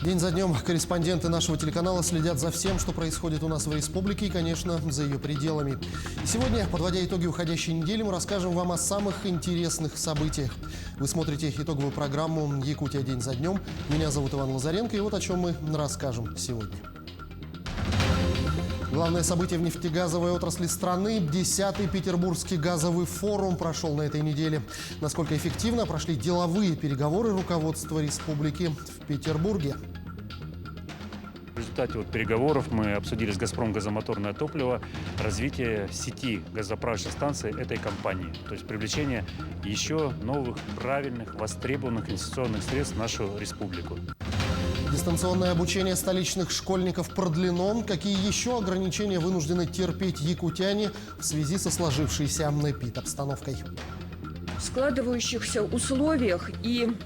День за днем корреспонденты нашего телеканала следят за всем, что происходит у нас в республике и, конечно, за ее пределами. И сегодня, подводя итоги уходящей недели, мы расскажем вам о самых интересных событиях. Вы смотрите итоговую программу «Якутия. День за днем». Меня зовут Иван Лазаренко, и вот о чем мы расскажем сегодня. Главное событие в нефтегазовой отрасли страны – 10-й Петербургский газовый форум прошел на этой неделе. Насколько эффективно прошли деловые переговоры руководства республики в Петербурге. В результате переговоров мы обсудили с «Газпром» газомоторное топливо, развитие сети газозаправочных станций этой компании. То есть привлечение еще новых, правильных, востребованных инвестиционных средств в нашу республику. Дистанционное обучение столичных школьников продлено. Какие еще ограничения вынуждены терпеть якутяне в связи со сложившейся эпидобстановкой? В складывающихся условиях и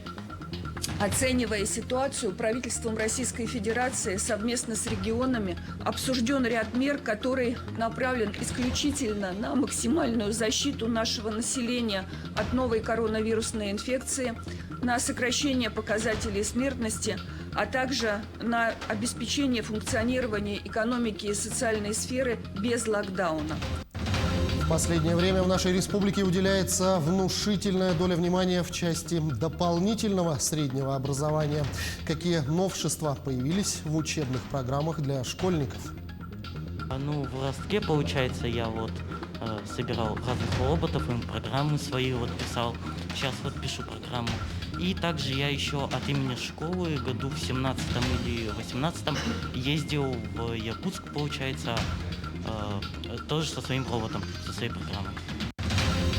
оценивая ситуацию, правительством Российской Федерации совместно с регионами обсужден ряд мер, который направлен исключительно на максимальную защиту нашего населения от новой коронавирусной инфекции, на сокращение показателей смертности, а также на обеспечение функционирования экономики и социальной сферы без локдауна. В последнее время в нашей республике уделяется внушительная доля внимания в части дополнительного среднего образования. Какие новшества появились в учебных программах для школьников? В Ростке, получается, я собирал разных роботов, им программы свои писал. Сейчас пишу программу. И также я еще от имени школы году в 17-м или 18-м ездил в Якутск, получается, тоже со своим роботом, со своей программой.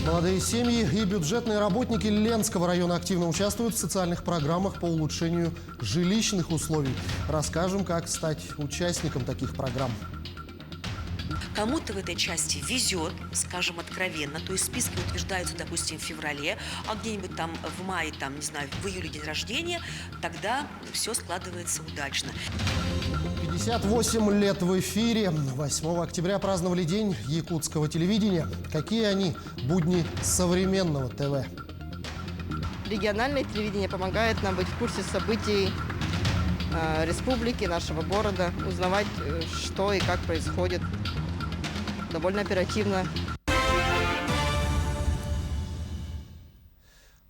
Молодые семьи и бюджетные работники Ленского района активно участвуют в социальных программах по улучшению жилищных условий. Расскажем, как стать участником таких программ. Кому-то в этой части везет, скажем откровенно, то есть списки утверждаются, допустим, в феврале, а где-нибудь там в мае, в июле день рождения, тогда все складывается удачно. 58 лет в эфире. 8 октября праздновали День якутского телевидения. Какие они будни современного ТВ? Региональное телевидение помогает нам быть в курсе событий республики, нашего города, узнавать, что и как происходит. Довольно оперативно.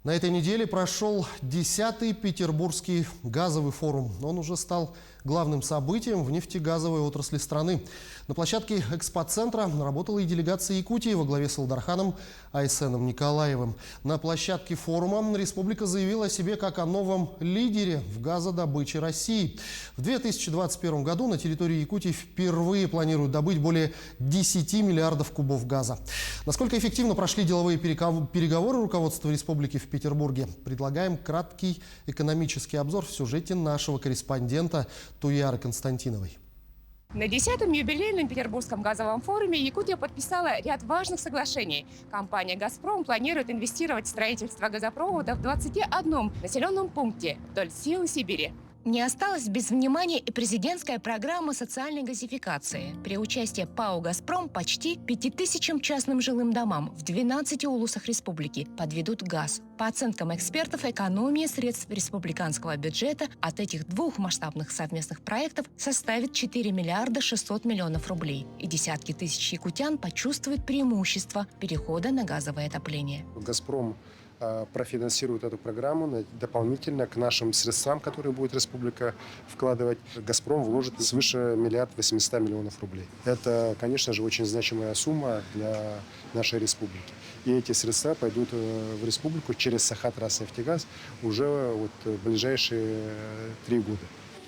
На этой неделе прошел 10-й Петербургский газовый форум. Он уже стал главным событием в нефтегазовой отрасли страны. На площадке экспоцентра работала и делегация Якутии во главе с Алдарханом Айсеном Николаевым. На площадке форума республика заявила о себе как о новом лидере в газодобыче России. В 2021 году на территории Якутии впервые планируют добыть более 10 миллиардов кубов газа. Насколько эффективно прошли деловые переговоры руководства республики в Петербурге? Предлагаем краткий экономический обзор в сюжете нашего корреспондента Туяры Константиновой. На 10-м юбилейном Петербургском газовом форуме Якутия подписала ряд важных соглашений. Компания «Газпром» планирует инвестировать в строительство газопровода в 21 населенном пункте вдоль Силы Сибири. Не осталось без внимания и президентская программа социальной газификации. При участии ПАО «Газпром» почти 5000 частным жилым домам в 12 улусах республики подведут газ. По оценкам экспертов, экономия средств республиканского бюджета от этих двух масштабных совместных проектов составит 4 миллиарда 600 миллионов рублей. И десятки тысяч якутян почувствуют преимущество перехода на газовое отопление. «Газпром» профинансирует эту программу дополнительно к нашим средствам, которые будет республика вкладывать. «Газпром» вложит свыше 1 800 000 000 рублей. Это, конечно же, очень значимая сумма для нашей республики. И эти средства пойдут в республику через Сахатранснефтегаз уже в ближайшие 3 года.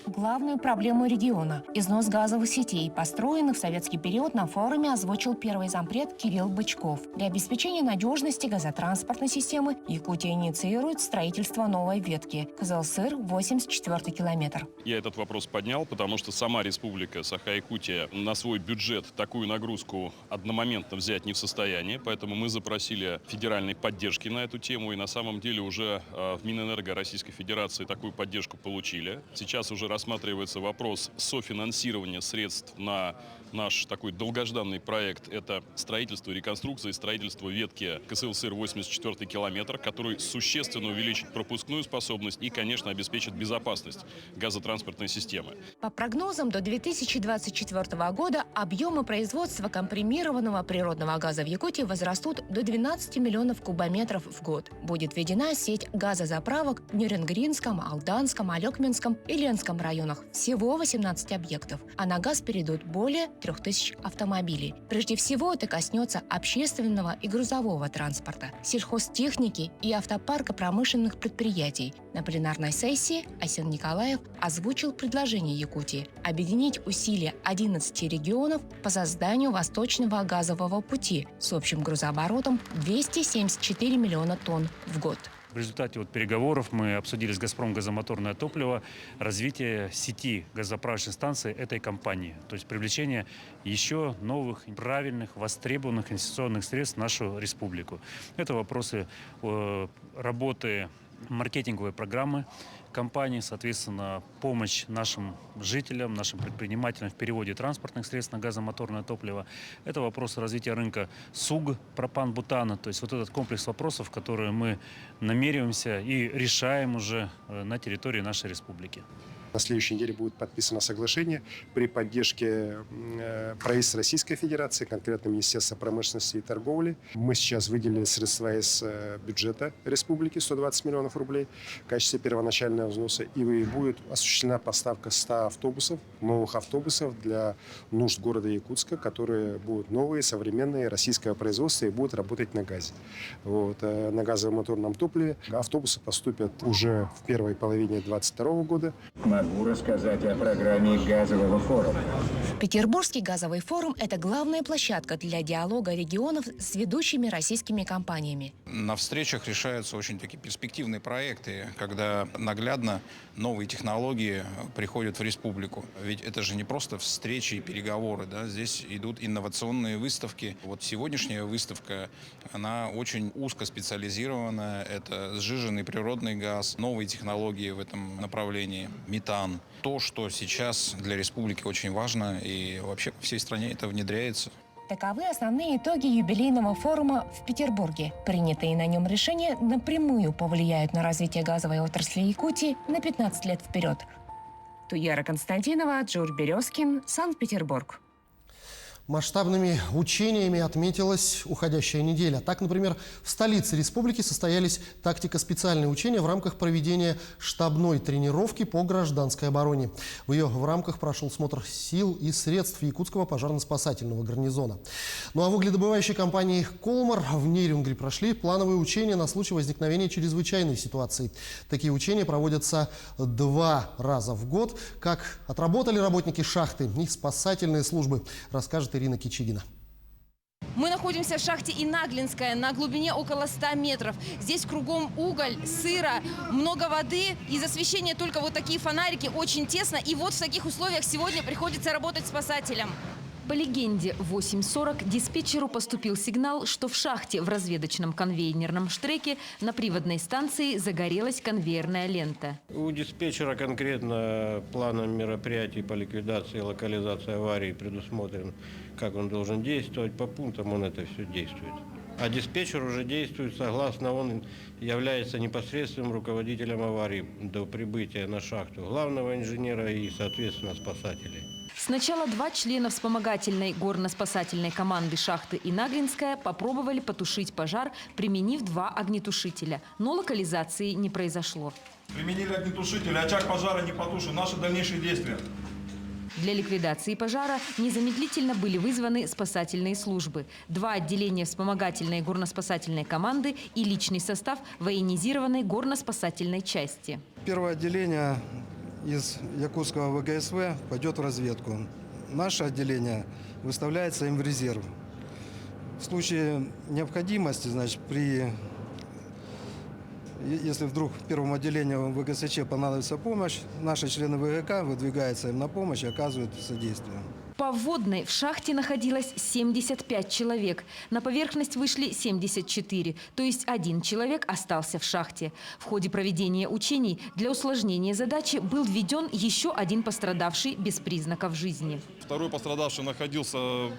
Главную проблему региона – износ газовых сетей, построенных в советский период, на форуме озвучил первый зампред Кирилл Бычков. Для обеспечения надежности газотранспортной системы Якутия инициирует строительство новой ветки – Кызылсыр, 84-й километр. Я этот вопрос поднял, потому что сама республика Саха-Якутия на свой бюджет такую нагрузку одномоментно взять не в состоянии, поэтому мы запросили федеральной поддержки на эту тему, и на самом деле уже в Минэнерго Российской Федерации такую поддержку получили. Сейчас уже рассматривается вопрос софинансирования средств на наш такой долгожданный проект. Это строительство, реконструкция и строительство ветки КСЛСР 84 километр, который существенно увеличит пропускную способность и, конечно, обеспечит безопасность газотранспортной системы. По прогнозам, до 2024 года объемы производства компримированного природного газа в Якутии возрастут до 12 миллионов кубометров в год. Будет введена сеть газозаправок в Нюрнгринском, Алданском, Алекминском и Ленском районах. Всего 18 объектов. А на газ перейдут более 3000 автомобилей. Прежде всего, это коснется общественного и грузового транспорта, сельхозтехники и автопарка промышленных предприятий. На пленарной сессии Асен Николаев озвучил предложение Якутии объединить усилия 11 регионов по созданию Восточного газового пути с общим грузооборотом 274 миллиона тонн в год. В результате переговоров мы обсудили с «Газпром» газомоторное топливо, развитие сети газозаправочных станций этой компании. То есть привлечение еще новых, правильных, востребованных инвестиционных средств в нашу республику. Это вопросы работы маркетинговой программы компании, соответственно, помощь нашим жителям, нашим предпринимателям в переводе транспортных средств на газомоторное топливо. Это вопросы развития рынка СУГ, пропан-бутана. То есть этот комплекс вопросов, которые мы намереваемся и решаем уже на территории нашей республики. На следующей неделе будет подписано соглашение при поддержке правительства Российской Федерации, конкретно Министерства промышленности и торговли. Мы сейчас выделили средства из бюджета республики, 120 миллионов рублей, в качестве первоначального взноса. И будет осуществлена поставка 100 автобусов, новых автобусов для нужд города Якутска, которые будут новые, современные, российского производства и будут работать на газе. На газомоторном топливе. Автобусы поступят уже в первой половине 2022 года. Могу рассказать о программе газового форума. Петербургский газовый форум – это главная площадка для диалога регионов с ведущими российскими компаниями. На встречах решаются очень такие перспективные проекты, когда наглядно новые технологии приходят в республику. Ведь это же не просто встречи и переговоры, да? Здесь идут инновационные выставки. Сегодняшняя выставка, она очень узкоспециализирована. Это сжиженный природный газ, новые технологии в этом направлении, метан. То, что сейчас для республики очень важно, и вообще по всей стране это внедряется. Таковы основные итоги юбилейного форума в Петербурге. Принятые на нем решения напрямую повлияют на развитие газовой отрасли Якутии на 15 лет вперед. Туяра Константинова, Джур Березкин, Санкт-Петербург. Масштабными учениями отметилась уходящая неделя. Так, например, в столице республики состоялись тактико-специальные учения в рамках проведения штабной тренировки по гражданской обороне. В рамках прошел смотр сил и средств Якутского пожарно-спасательного гарнизона. Ну а в угледобывающей компании «Колмар» в Нерюнгри прошли плановые учения на случай возникновения чрезвычайной ситуации. Такие учения проводятся 2 раза в год. Как отработали работники шахты и спасательные службы, расскажет Ирина Кичигина. Мы находимся в шахте Инаглинская на глубине около 100 метров. Здесь кругом уголь, сыро, много воды. Из освещения только такие фонарики, очень тесно. И в таких условиях сегодня приходится работать спасателям. По легенде, в 8:40 диспетчеру поступил сигнал, что в шахте в разведочном конвейерном штреке на приводной станции загорелась конвейерная лента. У диспетчера конкретно планом мероприятий по ликвидации и локализации аварий предусмотрен, как он должен действовать. По пунктам он это все действует. А диспетчер уже действует согласно, он является непосредственным руководителем аварии до прибытия на шахту главного инженера и, соответственно, спасателей. Сначала 2 члена вспомогательной горно-спасательной команды шахты Инаглинская попробовали потушить пожар, применив 2 огнетушителя. Но локализации не произошло. Применили огнетушитель, очаг пожара не потушен. Наши дальнейшие действия. Для ликвидации пожара незамедлительно были вызваны спасательные службы. 2 отделения вспомогательной горно-спасательной команды и личный состав военизированной горно-спасательной части. Первое отделение из Якутского ВГСВ пойдет в разведку. Наше отделение выставляется им в резерв. В случае необходимости, если вдруг первому отделению ВГСЧ понадобится помощь, наши члены ВГК выдвигаются им на помощь и оказывают содействие. Вводной в шахте находилось 75 человек. На поверхность вышли 74, то есть 1 человек остался в шахте. В ходе проведения учений для усложнения задачи был введен еще 1 пострадавший без признаков жизни. Второй пострадавший находился в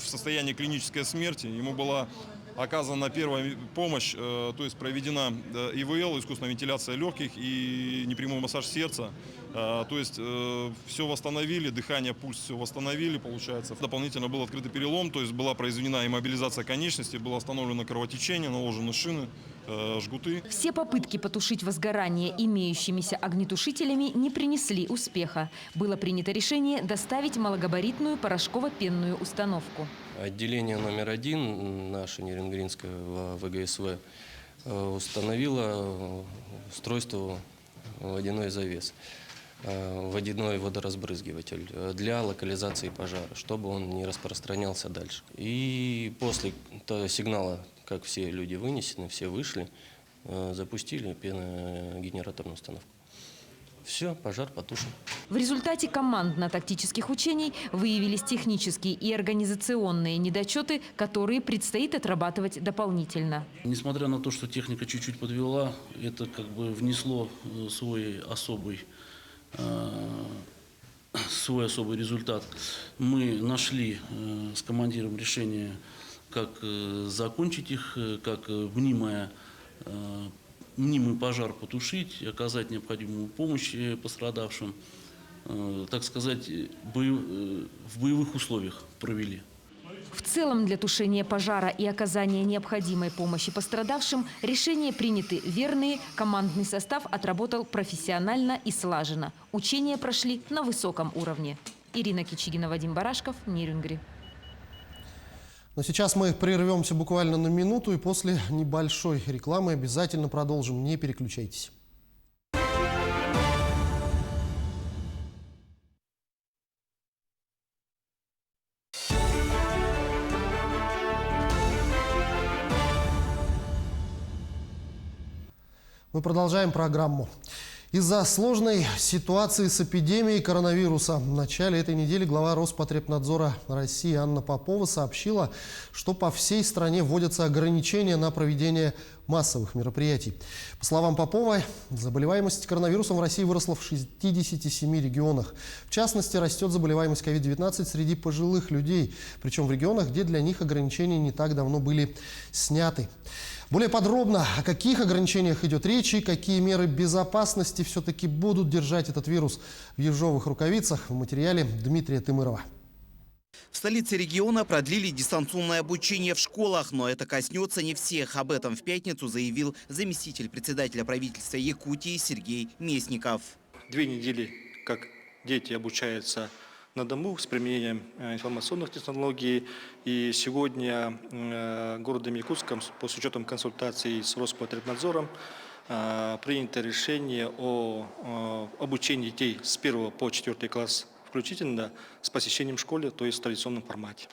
состоянии клинической смерти. Ему была оказана первая помощь, то есть проведена ИВЛ, искусственная вентиляция легких и непрямой массаж сердца. То есть все восстановили, дыхание, пульс все восстановили, получается. Дополнительно был открытый перелом, то есть была произведена иммобилизация конечностей, было остановлено кровотечение, наложены шины, жгуты. Все попытки потушить возгорание имеющимися огнетушителями не принесли успеха. Было принято решение доставить малогабаритную порошково-пенную установку. Отделение номер 1, наше Нерюнгринское ВГСВ, установило устройство водяной завес, водяной водоразбрызгиватель для локализации пожара, чтобы он не распространялся дальше. И после сигнала, как все люди вынесены, все вышли, запустили пеногенераторную установку. Все, пожар потушен. В результате командно-тактических учений выявились технические и организационные недочеты, которые предстоит отрабатывать дополнительно. Несмотря на то, что техника чуть-чуть подвела, это как бы внесло свой особый результат. Мы нашли с командиром решение, как закончить их, как мнимый пожар потушить, оказать необходимую помощь пострадавшим, так сказать, в боевых условиях провели. В целом для тушения пожара и оказания необходимой помощи пострадавшим решения приняты верные, командный состав отработал профессионально и слаженно. Учения прошли на высоком уровне. Ирина Кичигина, Вадим Барашков, Нерюнгри. Но сейчас мы прервемся буквально на минуту и после небольшой рекламы обязательно продолжим. Не переключайтесь. Мы продолжаем программу. Из-за сложной ситуации с эпидемией коронавируса в начале этой недели глава Роспотребнадзора России Анна Попова сообщила, что по всей стране вводятся ограничения на проведение массовых мероприятий. По словам Поповой, заболеваемость коронавирусом в России выросла в 67 регионах. В частности, растет заболеваемость COVID-19 среди пожилых людей, причем в регионах, где для них ограничения не так давно были сняты. Более подробно, о каких ограничениях идет речь и какие меры безопасности все-таки будут держать этот вирус в ежовых рукавицах, в материале Дмитрия Тымырова. В столице региона продлили дистанционное обучение в школах, но это коснется не всех. Об этом в пятницу заявил заместитель председателя правительства Якутии Сергей Местников. 2 недели, как дети обучаются на дому с применением информационных технологий. И сегодня городом Якутском, с учетом консультаций с Роспотребнадзором, принято решение о обучении детей с 1 по 4 класс включительно с посещением школы, то есть в традиционном формате.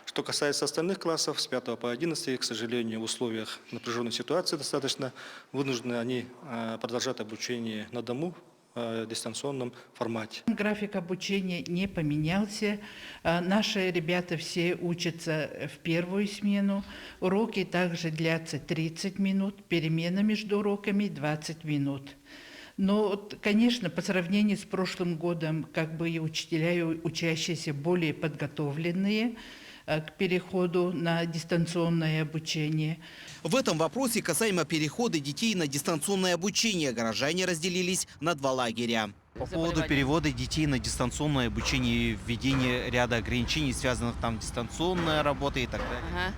Что касается остальных классов, с 5 по 11, к сожалению, в условиях напряженной ситуации достаточно вынуждены они продолжать обучение на дому, в дистанционном формате. График обучения не поменялся. Наши ребята все учатся в первую смену. Уроки также длятся 30 минут, перемена между уроками 20 минут. Но, конечно, по сравнению с прошлым годом, как бы и учителя, и учащиеся более подготовленные к переходу на дистанционное обучение. В этом вопросе касаемо перехода детей на дистанционное обучение горожане разделились на 2 лагеря. По поводу перевода детей на дистанционное обучение и введения ряда ограничений, связанных там с дистанционной работой и так далее. Ага.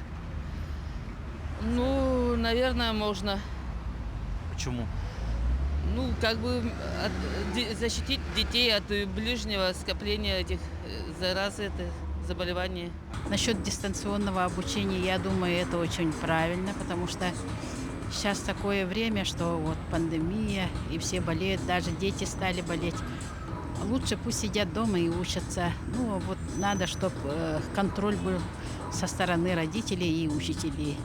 Ну, наверное, можно. Почему? Ну, как бы защитить детей от ближнего скопления этих зараз, заболеваний. Насчет дистанционного обучения, я думаю, это очень правильно, потому что сейчас такое время, что вот пандемия, и все болеют, даже дети стали болеть. Лучше пусть сидят дома и учатся. Ну, вот надо, чтобы контроль был со стороны родителей и учителей.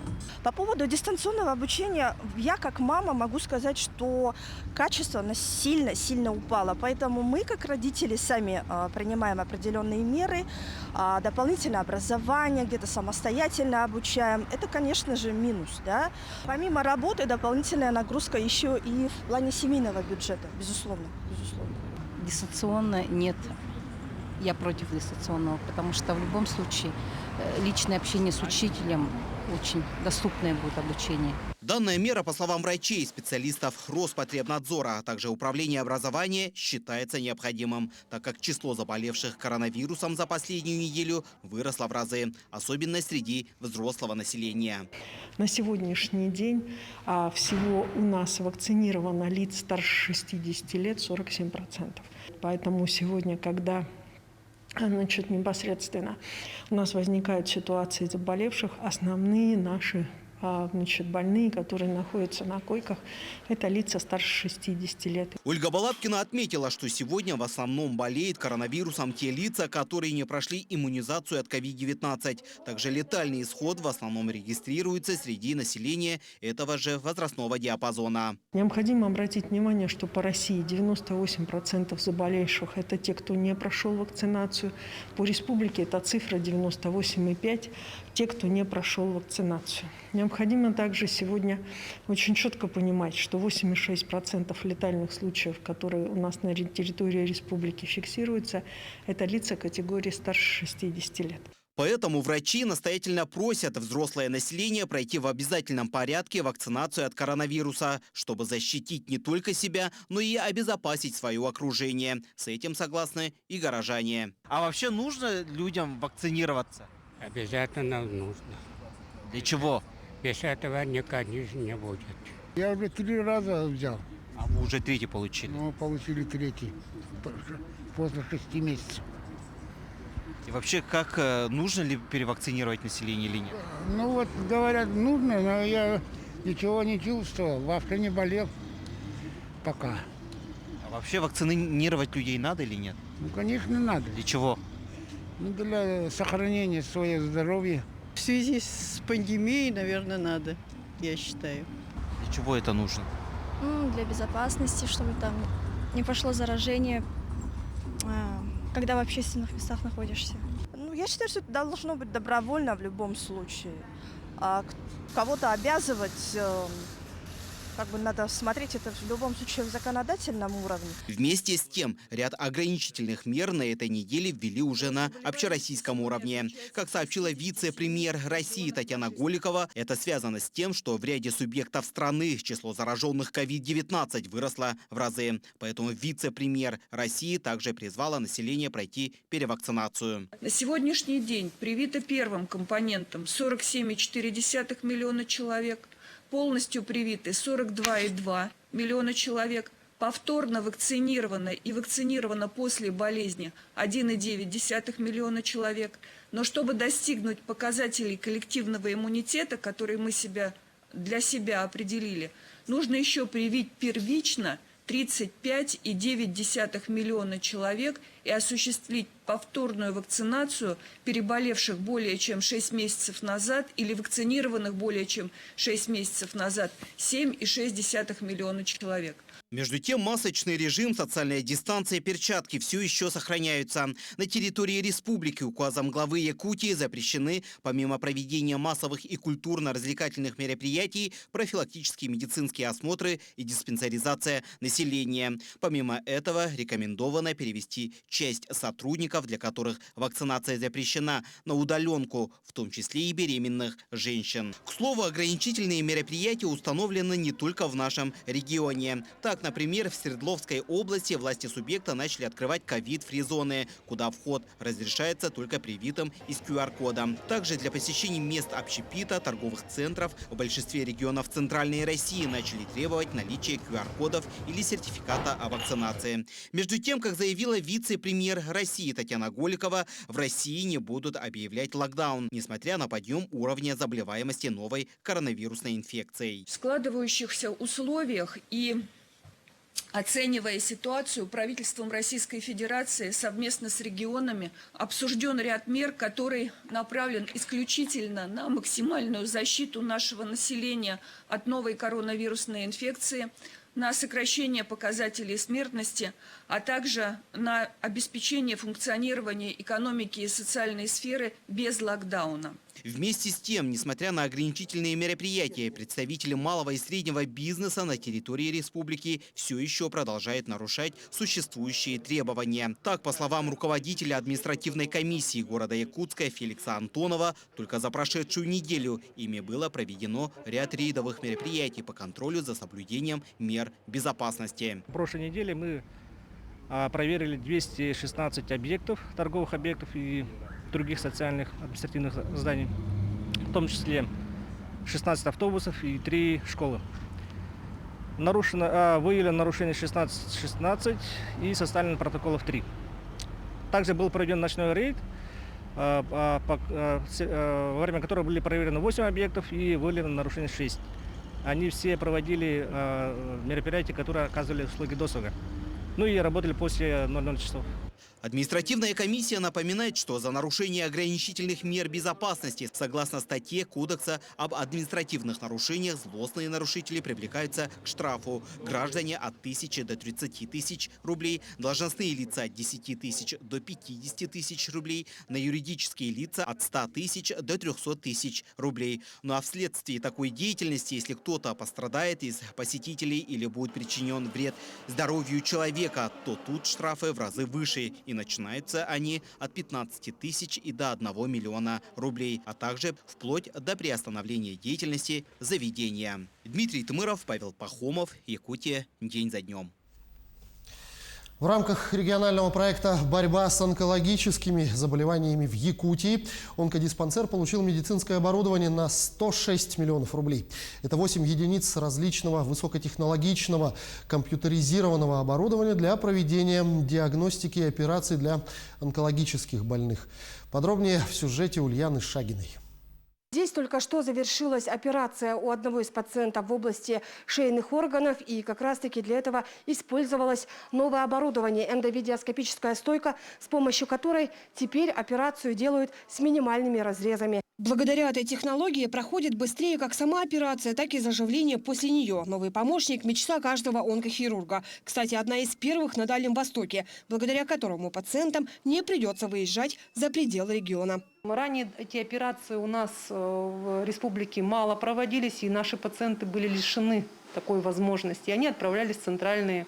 По поводу дистанционного обучения, я как мама могу сказать, что качество сильно упало. Поэтому мы, как родители, сами принимаем определенные меры, дополнительное образование, где-то самостоятельно обучаем. Это, конечно же, минус. Да? Помимо работы, дополнительная нагрузка еще и в плане семейного бюджета, безусловно. Дистанционно нет. Я против дистанционного, потому что в любом случае личное общение с учителем очень доступное будет обучение. Данная мера, по словам врачей, специалистов Роспотребнадзора, а также Управления образования, считается необходимым, так как число заболевших коронавирусом за последнюю неделю выросло в разы, особенно среди взрослого населения. На сегодняшний день всего у нас вакцинировано лиц старше 60 лет 47%. Поэтому сегодня, когда непосредственно у нас возникают ситуации заболевших, основные наши больные, которые находятся на койках, это лица старше 60 лет. Ольга Балабкина отметила, что сегодня в основном болеют коронавирусом те лица, которые не прошли иммунизацию от COVID-19. Также летальный исход в основном регистрируется среди населения этого же возрастного диапазона. Необходимо обратить внимание, что по России 98% заболевших – это те, кто не прошел вакцинацию. По республике эта цифра 98,5% – те, кто не прошел вакцинацию. Необходимо также сегодня очень четко понимать, что 86% летальных случаев, которые у нас на территории республики фиксируются, это лица категории старше 60 лет. Поэтому врачи настоятельно просят взрослое население пройти в обязательном порядке вакцинацию от коронавируса, чтобы защитить не только себя, но и обезопасить свое окружение. С этим согласны и горожане. А вообще нужно людям вакцинироваться? Обязательно нужно. Для чего? Без этого никогда не будет. Я уже 3 раза взял. А вы уже 3-й получили? Ну, получили 3-й. После 6 месяцев. И вообще, как нужно ли перевакцинировать население или нет? Ну вот, говорят, нужно, но я ничего не чувствовал, вообще не болел пока. А вообще вакцинировать людей надо или нет? Ну, конечно, надо. Для чего? Ну, для сохранения своего здоровья. В связи с пандемией, наверное, надо, я считаю. Для чего это нужно? Для безопасности, чтобы там не пошло заражение, когда в общественных местах находишься. Я считаю, что это должно быть добровольно в любом случае. А кого-то обязывать, надо смотреть это в любом случае в законодательном уровне. Вместе с тем, ряд ограничительных мер на этой неделе ввели уже на общероссийском уровне. Как сообщила вице-премьер России Татьяна Голикова, это связано с тем, что в ряде субъектов страны число зараженных COVID-19 выросло в разы. Поэтому вице-премьер России также призвала население пройти перевакцинацию. На сегодняшний день привито первым компонентом 47,4 миллиона человек. Полностью привиты 42,2 миллиона человек, повторно вакцинировано и вакцинировано после болезни 1,9 миллиона человек. Но чтобы достигнуть показателей коллективного иммунитета, которые мы для себя определили, нужно еще привить первично 35,9 миллиона человек и осуществить повторную вакцинацию переболевших более чем 6 месяцев назад или вакцинированных более чем 6 месяцев назад 7,6 миллиона человек. Между тем, масочный режим, социальная дистанция, перчатки все еще сохраняются. На территории республики указом главы Якутии запрещены, помимо проведения массовых и культурно-развлекательных мероприятий, профилактические медицинские осмотры и диспансеризация населения. Помимо этого, рекомендовано перевести часть сотрудников, для которых вакцинация запрещена, на удаленку, в том числе и беременных женщин. К слову, ограничительные мероприятия установлены не только в нашем регионе. Так, например, в Свердловской области власти субъекта начали открывать ковид-фри-зоны, куда вход разрешается только привитым и с QR-кодом. Также для посещения мест общепита, торговых центров в большинстве регионов Центральной России начали требовать наличия QR-кодов или сертификата о вакцинации. Между тем, как заявила вице-премьер России Татьяна Голикова, в России не будут объявлять локдаун, несмотря на подъем уровня заболеваемости новой коронавирусной инфекцией. В складывающихся условиях и Оценивая ситуацию, правительством Российской Федерации совместно с регионами обсужден ряд мер, который направлен исключительно на максимальную защиту нашего населения от новой коронавирусной инфекции, на сокращение показателей смертности, а также на обеспечение функционирования экономики и социальной сферы без локдауна. Вместе с тем, несмотря на ограничительные мероприятия, представители малого и среднего бизнеса на территории республики все еще продолжают нарушать существующие требования. Так, по словам руководителя административной комиссии города Якутска Феликса Антонова, только за прошедшую неделю ими было проведено ряд рейдовых мероприятий по контролю за соблюдением мер безопасности. В прошлой неделе мы проверили 216 объектов, торговых объектов и других социальных административных зданий, в том числе 16 автобусов и 3 школы. Выявлено нарушение 16 и составлено протоколов 3. Также был проведен ночной рейд, во время которого были проверены 8 объектов и выявлено нарушение 6. Они все проводили мероприятия, которые оказывали услуги досуга. Ну и работали после 00 часов. Административная комиссия напоминает, что за нарушение ограничительных мер безопасности, согласно статье Кодекса об административных нарушениях, злостные нарушители привлекаются к штрафу. Граждане от 1000 до 30 тысяч рублей, должностные лица от 10 тысяч до 50 тысяч рублей, на юридические лица от 100 тысяч до 300 тысяч рублей. Ну а вследствие такой деятельности, если кто-то пострадает из посетителей или будет причинен вред здоровью человека, то тут штрафы в разы выше. И начинаются они от 15 тысяч и до 1 миллиона рублей, а также вплоть до приостановления деятельности заведения. Дмитрий Тымыров, Павел Пахомов, Якутия. День за днем. В рамках регионального проекта «Борьба с онкологическими заболеваниями в Якутии» онкодиспансер получил медицинское оборудование на 106 миллионов рублей. Это 8 единиц различного высокотехнологичного компьютеризированного оборудования для проведения диагностики и операций для онкологических больных. Подробнее в сюжете Ульяны Шагиной. Здесь только что завершилась операция у одного из пациентов в области шейных органов, и как раз-таки для этого использовалось новое оборудование – эндовидеоскопическая стойка, с помощью которой теперь операцию делают с минимальными разрезами. Благодаря этой технологии проходит быстрее как сама операция, так и заживление после нее. Новый помощник – мечта каждого онкохирурга. Кстати, одна из первых на Дальнем Востоке, благодаря которому пациентам не придется выезжать за пределы региона. Ранее эти операции у нас в республике мало проводились, и наши пациенты были лишены такой возможности. Они отправлялись в центральные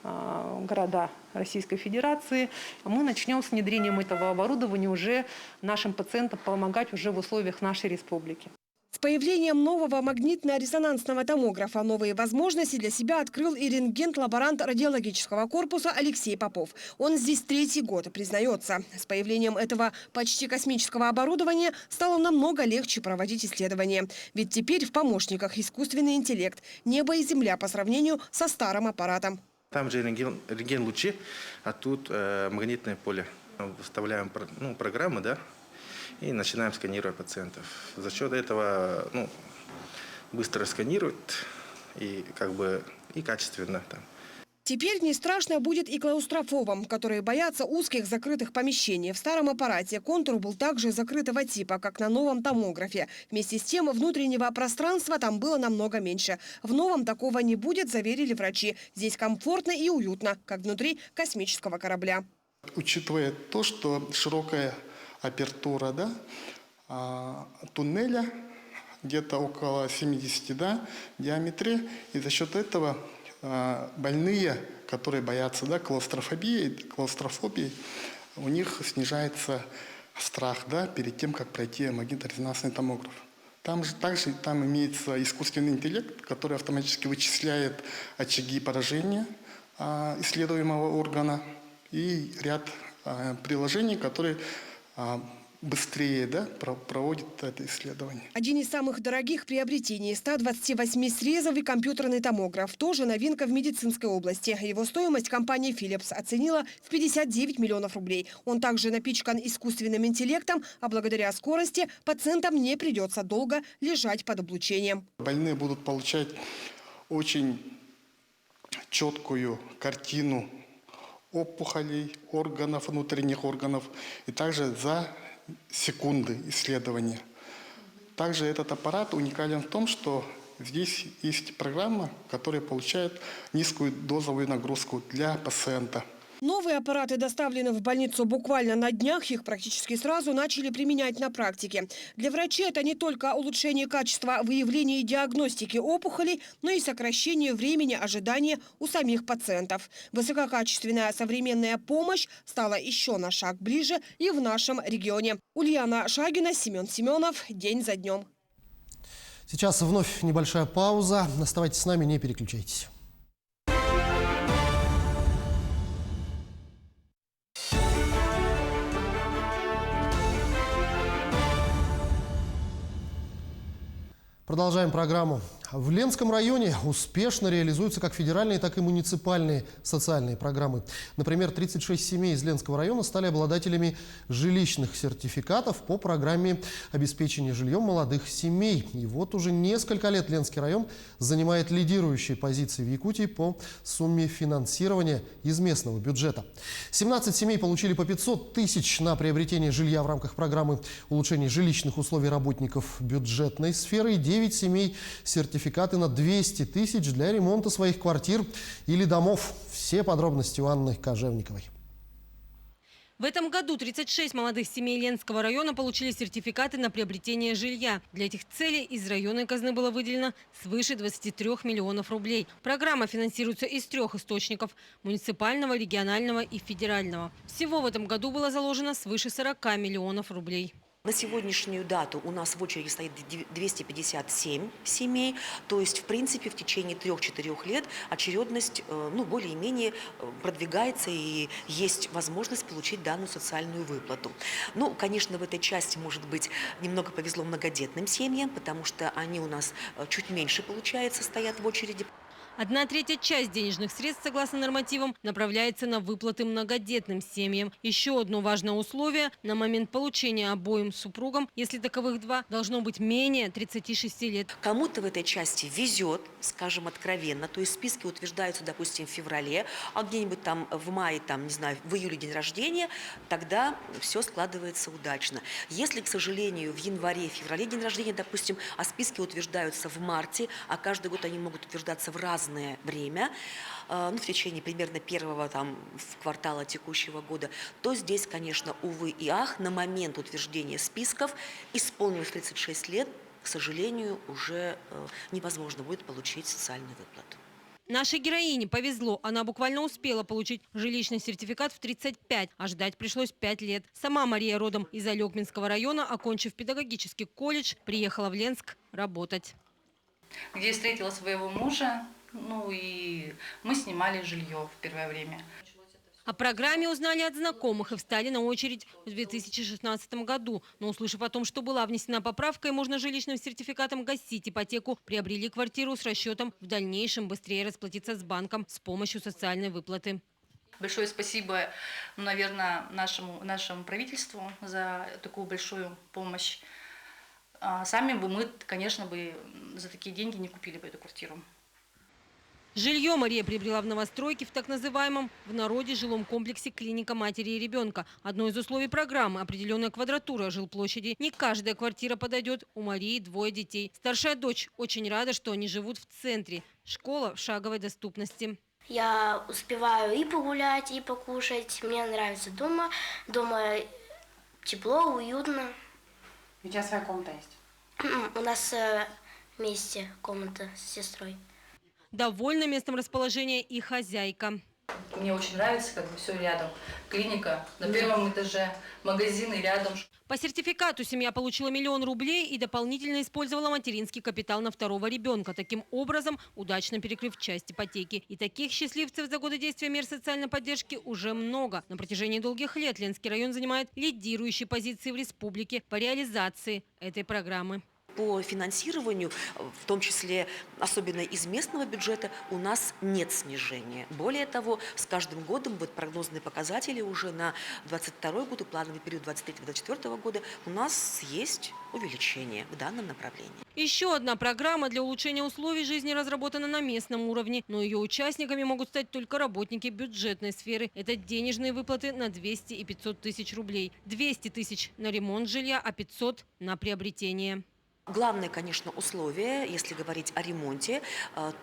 города Российской Федерации. Мы начнем с внедрением этого оборудования уже нашим пациентам помогать уже в условиях нашей республики. С появлением нового магнитно-резонансного томографа новые возможности для себя открыл и рентген-лаборант радиологического корпуса Алексей Попов. Он здесь 3-й год и признается, с появлением этого почти космического оборудования стало намного легче проводить исследования. Ведь теперь в помощниках искусственный интеллект, небо и земля по сравнению со старым аппаратом. Там же рентген-лучи, а тут магнитное поле. Вставляем программы, да, и начинаем сканировать пациентов. За счет этого быстро сканируют и качественно там. Теперь не страшно будет и клаустрофобам, которые боятся узких закрытых помещений. В старом аппарате контур был также закрытого типа, как на новом томографе. Вместе с тем внутреннего пространства там было намного меньше. В новом такого не будет, заверили врачи. Здесь комфортно и уютно, как внутри космического корабля. Учитывая то, что широкая апертура туннеля, где-то около 70 в диаметре, и за счет этого больные, которые боятся клаустрофобии, у них снижается страх перед тем, как пройти магнитно-резонансный томограф. Также имеется искусственный интеллект, который автоматически вычисляет очаги поражения исследуемого органа и ряд приложений, которые быстрее проводит это исследование. Один из самых дорогих приобретений – 128-срезовый компьютерный томограф. Тоже новинка в медицинской области. Его стоимость компания Philips оценила в 59 миллионов рублей. Он также напичкан искусственным интеллектом, а благодаря скорости пациентам не придется долго лежать под облучением. Больные будут получать очень четкую картину опухолей, органов, внутренних органов, и также за секунды исследования. Также этот аппарат уникален в том, что здесь есть программа, которая получает низкую дозовую нагрузку для пациента. Новые аппараты доставлены в больницу буквально на днях. Их практически сразу начали применять на практике. Для врачей это не только улучшение качества выявления и диагностики опухолей, но и сокращение времени ожидания у самих пациентов. Высококачественная современная помощь стала еще на шаг ближе и в нашем регионе. Ульяна Шагина, Семен Семенов. День за днем. Сейчас вновь небольшая пауза. Оставайтесь с нами, не переключайтесь. Продолжаем программу. В Ленском районе успешно реализуются как федеральные, так и муниципальные социальные программы. Например, 36 семей из Ленского района стали обладателями жилищных сертификатов по программе обеспечения жильем молодых семей. И вот уже несколько лет Ленский район занимает лидирующие позиции в Якутии по сумме финансирования из местного бюджета. 17 семей получили по 500 тысяч на приобретение жилья в рамках программы улучшения жилищных условий работников бюджетной сферы и 9 семей сертификаты на 200 тысяч для ремонта своих квартир или домов. Все подробности у Анны Кожевниковой. В этом году 36 молодых семей Ленского района получили сертификаты на приобретение жилья. Для этих целей из районной казны было выделено свыше 23 миллионов рублей. Программа финансируется из 3 источников – муниципального, регионального и федерального. Всего в этом году было заложено свыше 40 миллионов рублей. На сегодняшнюю дату у нас в очереди стоит 257 семей, то есть, в принципе, в течение 3-4 лет очередность более-менее продвигается и есть возможность получить данную социальную выплату. Ну, конечно, в этой части, может быть, немного повезло многодетным семьям, потому что они у нас чуть меньше, получается, стоят в очереди. 1/3 часть денежных средств, согласно нормативам, направляется на выплаты многодетным семьям. Еще одно важное условие – на момент получения обоим супругам, если таковых два, должно быть менее 36 лет. Кому-то в этой части везет, скажем откровенно, то есть списки утверждаются, допустим, в феврале, а где-нибудь там в мае, не знаю, в июле день рождения, тогда все складывается удачно. Если, к сожалению, в январе, феврале день рождения, допустим, а списки утверждаются в марте, а каждый год они могут утверждаться в разное время, в течение примерно первого квартала текущего года, то здесь, конечно, увы и ах, на момент утверждения списков исполнилось 36 лет, к сожалению, уже невозможно будет получить социальную выплату. Нашей героине повезло. Она буквально успела получить жилищный сертификат в 35, а ждать пришлось 5 лет. Сама Мария родом из Алекминского района, окончив педагогический колледж, приехала в Ленск работать. Где я встретила своего мужа, и мы снимали жилье в первое время. О программе узнали от знакомых и встали на очередь в 2016 году. Но, услышав о том, что была внесена поправка и можно жилищным сертификатом гасить ипотеку, приобрели квартиру с расчетом в дальнейшем быстрее расплатиться с банком с помощью социальной выплаты. Большое спасибо, наверное, нашему правительству за такую большую помощь. Сами бы мы, конечно, за такие деньги не купили бы эту квартиру. Жилье Мария приобрела в новостройке в так называемом в народе жилом комплексе «Клиника матери и ребенка». Одно из условий программы – определенная квадратура жилплощади. Не каждая квартира подойдет. У Марии 2 детей. Старшая дочь очень рада, что они живут в центре. Школа в шаговой доступности. Я успеваю и погулять, и покушать. Мне нравится дома. Дома тепло, уютно. У тебя своя комната есть? У нас вместе комната с сестрой. Довольна местом расположения и хозяйка. Мне очень нравится, все рядом. Клиника на 1-м этаже, магазины рядом. По сертификату семья получила 1 миллион рублей и дополнительно использовала материнский капитал на 2-го ребенка. Таким образом, удачно перекрыв часть ипотеки. И таких счастливцев за годы действия мер социальной поддержки уже много. На протяжении долгих лет Ленский район занимает лидирующие позиции в республике по реализации этой программы. по финансированию, в том числе особенно из местного бюджета, у нас нет снижения. Более того, с каждым годом вот прогнозные показатели уже на 2022 год и плановый период 2023-2024 года у нас есть увеличение в данном направлении. Еще одна программа для улучшения условий жизни разработана на местном уровне, но ее участниками могут стать только работники бюджетной сферы. Это денежные выплаты на 200 и 500 тысяч рублей. 200 тысяч на ремонт жилья, а 500 на приобретение. Главное, конечно, условие, если говорить о ремонте,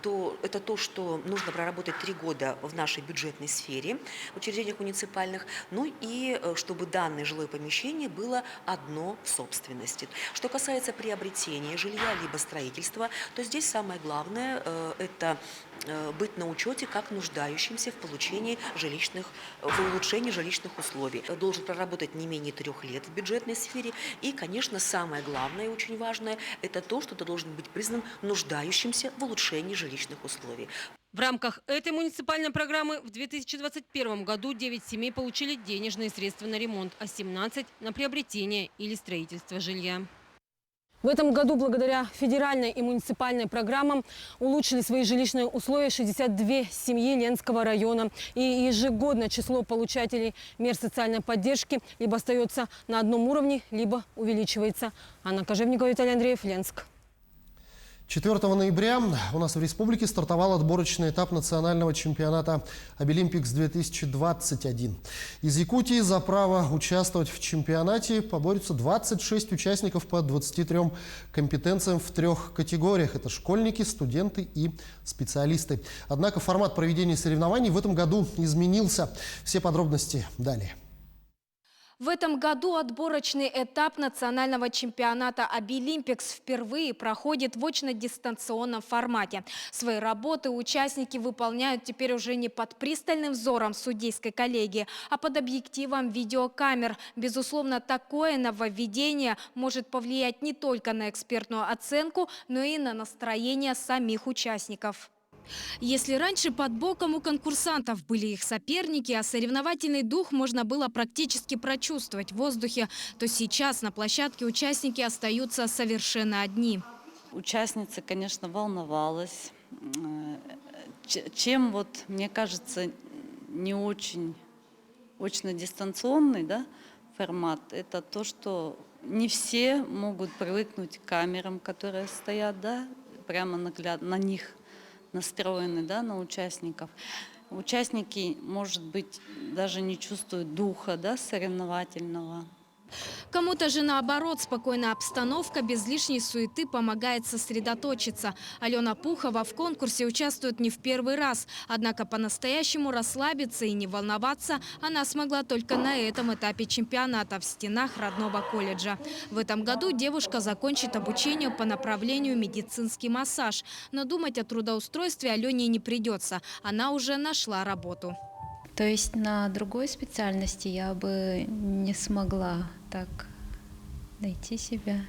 то это то, что нужно проработать 3 года в нашей бюджетной сфере, в учреждениях муниципальных, ну и чтобы данное жилое помещение было одно в собственности. Что касается приобретения жилья либо строительства, то здесь самое главное – это быть на учете как нуждающимся в получении в улучшении жилищных условий. Должен проработать не менее 3 лет в бюджетной сфере. И, конечно, самое главное, очень важное, это то, что ты должен быть признан нуждающимся в улучшении жилищных условий. В рамках этой муниципальной программы в 2021 году 9 семей получили денежные средства на ремонт, а 17 – на приобретение или строительство жилья. В этом году благодаря федеральной и муниципальной программам улучшили свои жилищные условия 62 семьи Ленского района. И ежегодно число получателей мер социальной поддержки либо остается на одном уровне, либо увеличивается. Анна Кожевникова, Виталий Андреев, Ленск. 4 ноября у нас в республике стартовал отборочный этап национального чемпионата «Обилимпикс-2021». Из Якутии за право участвовать в чемпионате поборются 26 участников по 23 компетенциям в 3 категориях. Это школьники, студенты и специалисты. Однако формат проведения соревнований в этом году изменился. Все подробности далее. В этом году отборочный этап национального чемпионата «Обилимпикс» впервые проходит в очно-дистанционном формате. Свои работы участники выполняют теперь уже не под пристальным взором судейской коллегии, а под объективом видеокамер. Безусловно, такое нововведение может повлиять не только на экспертную оценку, но и на настроение самих участников. Если раньше под боком у конкурсантов были их соперники, а соревновательный дух можно было практически прочувствовать в воздухе, то сейчас на площадке участники остаются совершенно одни. Участница, конечно, волновалась. Чем, мне кажется, не очень очно-дистанционный, формат, это то, что не все могут привыкнуть к камерам, которые стоят, прямо на них настроены, на участников. Участники, может быть, даже не чувствуют духа, соревновательного. Кому-то же наоборот, спокойная обстановка без лишней суеты помогает сосредоточиться. Алена Пухова в конкурсе участвует не в первый раз. Однако по-настоящему расслабиться и не волноваться она смогла только на этом этапе чемпионата в стенах родного колледжа. В этом году девушка закончит обучение по направлению медицинский массаж. Но думать о трудоустройстве Алене не придется. Она уже нашла работу. То есть на другой специальности я бы не смогла так найти себя.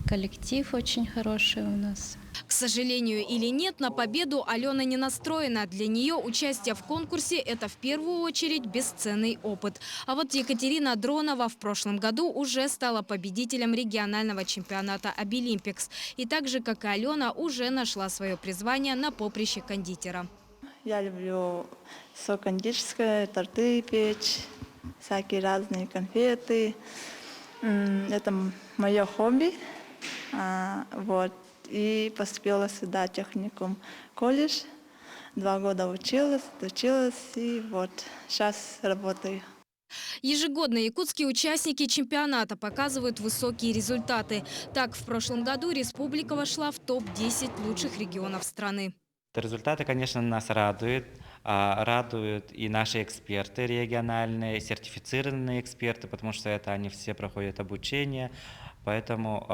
Коллектив очень хороший у нас. К сожалению или нет, на победу Алена не настроена. Для нее участие в конкурсе – это в первую очередь бесценный опыт. А вот Екатерина Дронова в прошлом году уже стала победителем регионального чемпионата «Обилимпикс». И так же, как и Алена, уже нашла свое призвание на поприще кондитера. Я люблю все кондитерское, торты печь, всякие разные конфеты. Это мое хобби. И поступила сюда, техникум, колледж. 2 года училась и сейчас работаю. Ежегодно якутские участники чемпионата показывают высокие результаты. Так, в прошлом году республика вошла в топ-10 лучших регионов страны. Результаты, конечно, нас радуют. Радуют и наши эксперты региональные, сертифицированные эксперты, потому что они все проходят обучение. Поэтому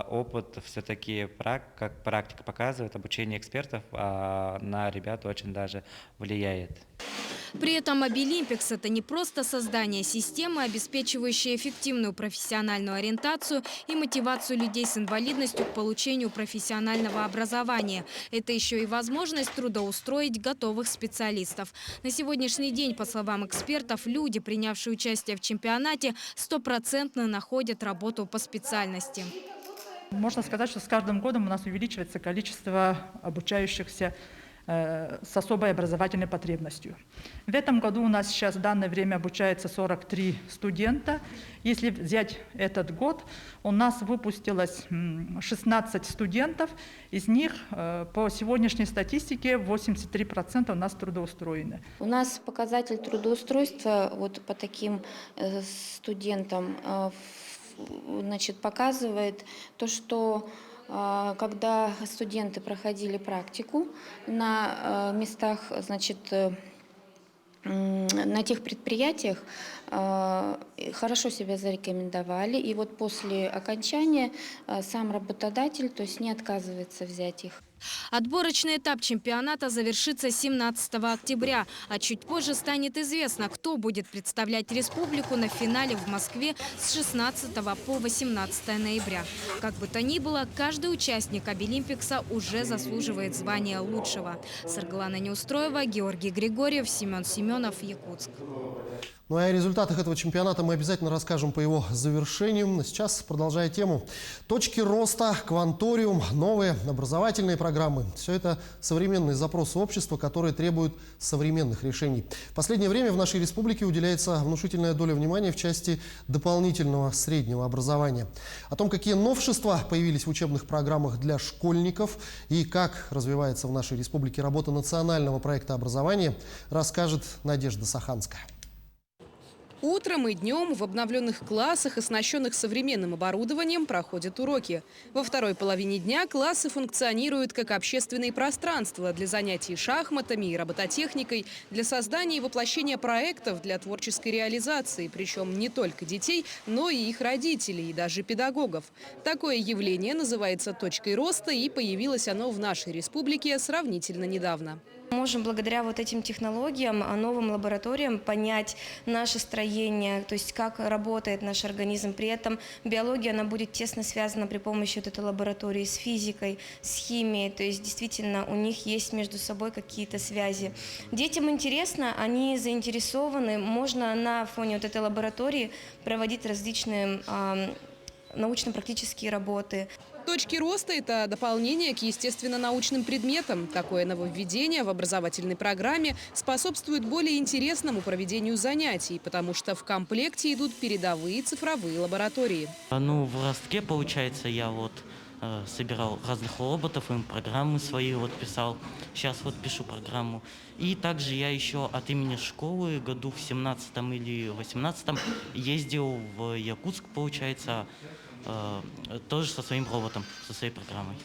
опыт все-таки, как практика показывает, обучение экспертов на ребят очень даже влияет. При этом «Обилимпикс» – это не просто создание системы, обеспечивающей эффективную профессиональную ориентацию и мотивацию людей с инвалидностью к получению профессионального образования. Это еще и возможность трудоустроить готовых специалистов. На сегодняшний день, по словам экспертов, люди, принявшие участие в чемпионате, 100% находят работу по специальности. Можно сказать, что с каждым годом у нас увеличивается количество обучающихся с особой образовательной потребностью. В этом году у нас сейчас в данное время обучается 43 студента. Если взять этот год, у нас выпустилось 16 студентов, из них по сегодняшней статистике 83% у нас трудоустроены. У нас показатель трудоустройства вот по таким студентам значит, показывает то, что когда студенты проходили практику на местах, значит, на тех предприятиях хорошо себя зарекомендовали, и вот после окончания сам работодатель, то есть, не отказывается взять их. Отборочный этап чемпионата завершится 17 октября, а чуть позже станет известно, кто будет представлять республику на финале в Москве с 16 по 18 ноября. Как бы то ни было, каждый участник Обилимпикса уже заслуживает звания лучшего. Саргалана Неустроева, Георгий Григорьев, Семен Семенов, Якутск. Ну а о результатах этого чемпионата мы обязательно расскажем по его завершению. Сейчас, продолжая тему, точки роста, кванториум, новые образовательные программы. Все это современные запросы общества, которые требуют современных решений. В последнее время в нашей республике уделяется внушительная доля внимания в части дополнительного среднего образования. О том, какие новшества появились в учебных программах для школьников и как развивается в нашей республике работа национального проекта образования, расскажет Надежда Саханская. Утром и днем в обновленных классах, оснащенных современным оборудованием, проходят уроки. Во второй половине дня классы функционируют как общественные пространства для занятий шахматами и робототехникой, для создания и воплощения проектов для творческой реализации, причем не только детей, но и их родителей, и даже педагогов. Такое явление называется точкой роста, и появилось оно в нашей республике сравнительно недавно. Мы можем благодаря вот этим технологиям, новым лабораториям понять наше строение, то есть как работает наш организм. При этом биология, она будет тесно связана при помощи вот этой лаборатории с физикой, с химией. То есть действительно у них есть между собой какие-то связи. Детям интересно, они заинтересованы. Можно на фоне вот этой лаборатории проводить различные научно-практические работы. Точки роста – это дополнение к естественно-научным предметам. Такое нововведение в образовательной программе способствует более интересному проведению занятий, потому что в комплекте идут передовые цифровые лаборатории. Ну, в ростке, получается, я вот собирал разных роботов, им программы свои вот писал. Сейчас вот пишу программу. И также я еще от имени школы году в 17-м или 18-м ездил в Якутск, получается, тоже со своим роботом, со своей программой.